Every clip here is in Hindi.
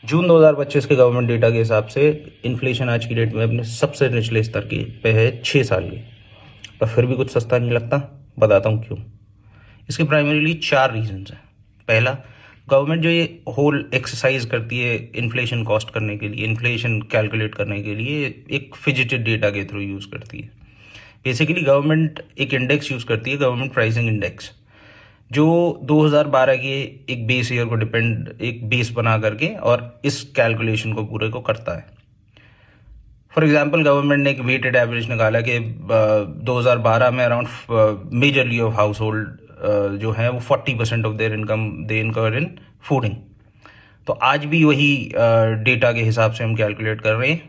जून 2025 के गवर्नमेंट डेटा के हिसाब से इन्फ्लेशन आज की डेट में अपने सबसे निचले स्तर की पे है 6 साल की। पर फिर भी कुछ सस्ता नहीं लगता। बताता हूँ क्यों। इसके प्राइमरीली 4 रीजंस हैं। पहला, गवर्नमेंट जो ये होल एक्सरसाइज करती है इन्फ्लेशन कॉस्ट करने के लिए, इन्फ्लेशन कैलकुलेट करने के लिए एक फिजिटेड डेटा के थ्रू यूज़ करती है। बेसिकली गवर्नमेंट एक इंडेक्स यूज़ करती है, गवर्नमेंट प्राइसिंग इंडेक्स, जो 2012 के एक बेस ईयर को एक बेस बना करके और इस कैलकुलेशन को पूरे को करता है। फॉर एग्जांपल गवर्नमेंट ने एक वेटेड एवरेज निकाला कि 2012 में around majorly of house hold जो है वो 40% ऑफ देयर इनकम दे इनकर इन फूडिंग। तो आज भी वही डेटा के हिसाब से हम कैलकुलेट कर रहे हैं,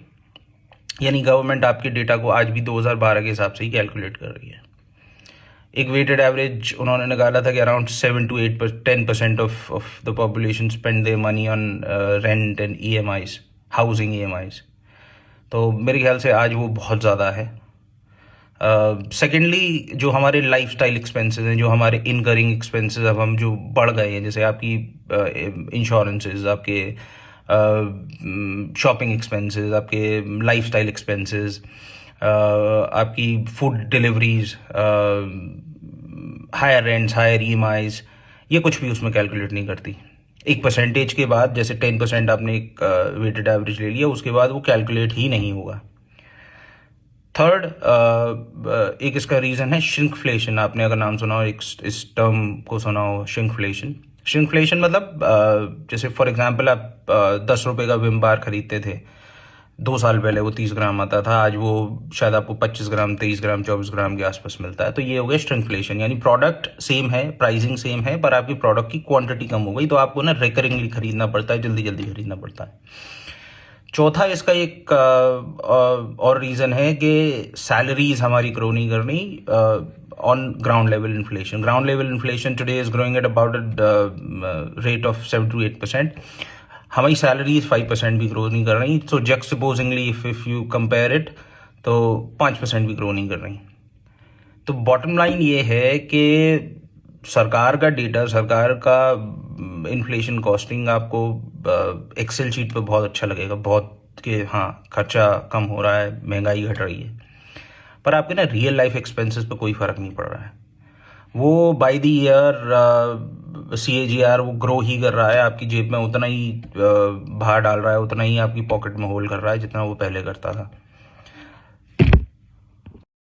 यानी गवर्नमेंट आपके डेटा को आज भी 2012 के हिसाब से ही कैलकुलेट कर रही है। एक वेटेड एवरेज उन्होंने निकाला था कि around 7 to 8 10% of the population spend their money on rent and EMIs, housing EMIs। तो मेरे ख्याल से आज वो बहुत ज़्यादा है। सेकेंडली जो हमारे लाइफस्टाइल एक्सपेंसेस हैं, जो हमारे इनकरिंग एक्सपेंसेस अब हम जो बढ़ गए हैं, जैसे आपकी इंश्योरेंसेस, आपके शॉपिंग एक्सपेंसेस, आपके लाइफस्टाइल एक्सपेंसेस, आपकी food deliveries, higher rents, higher EMIs, ये कुछ भी उसमें कैलकुलेट नहीं करती। एक परसेंटेज के बाद, जैसे 10% आपने एक वेटेड एवरेज ले लिया, उसके बाद वो कैलकुलेट ही नहीं होगा। थर्ड, एक इसका रीज़न है श्रिंकफ्लेशन। आपने अगर नाम सुना हो, एक इस टर्म को सुना हो, श्रिंकफ्लेशन। श्रिंकफ्लेशन मतलब जैसे फॉर एग्जांपल आप 10 रुपये का विम बार खरीदते थे 2 साल पहले, वो 30 ग्राम आता था, आज वो शायद आपको 25 ग्राम, 23 ग्राम, 24 ग्राम के आसपास मिलता है। तो ये हो गया श्रिंकफ्लेशन, यानी प्रोडक्ट सेम है, प्राइसिंग सेम है, पर आपकी प्रोडक्ट की क्वांटिटी कम हो गई, तो आपको ना रिकरिंगली खरीदना पड़ता है, जल्दी जल्दी खरीदना पड़ता है। चौथा इसका एक और रीज़न है कि सैलरीज हमारी ग्रो नहीं कर रही on ground level inflation. Ground level inflation today is growing at about rate of 7 to 8%। हमारी सैलरीज 5% भी ग्रो नहीं कर रही। सो जक्सपोजिंगली इफ यू कंपेयर इट, तो 5% भी ग्रो नहीं कर रही। तो बॉटम लाइन ये है कि सरकार का डेटा, सरकार का इन्फ्लेशन कॉस्टिंग आपको एक्सेल शीट पे बहुत अच्छा लगेगा, बहुत कि हाँ खर्चा कम हो रहा है, महंगाई घट रही है, पर आपके ना रियल लाइफ एक्सपेंसेस पे कोई फ़र्क नहीं पड़ रहा है। वो बाय द ईयर CAGR वो ग्रो ही कर रहा है, आपकी जेब में उतना ही बाहर डाल रहा है, उतना ही आपकी पॉकेट में होल्ड कर रहा है जितना वो पहले करता था।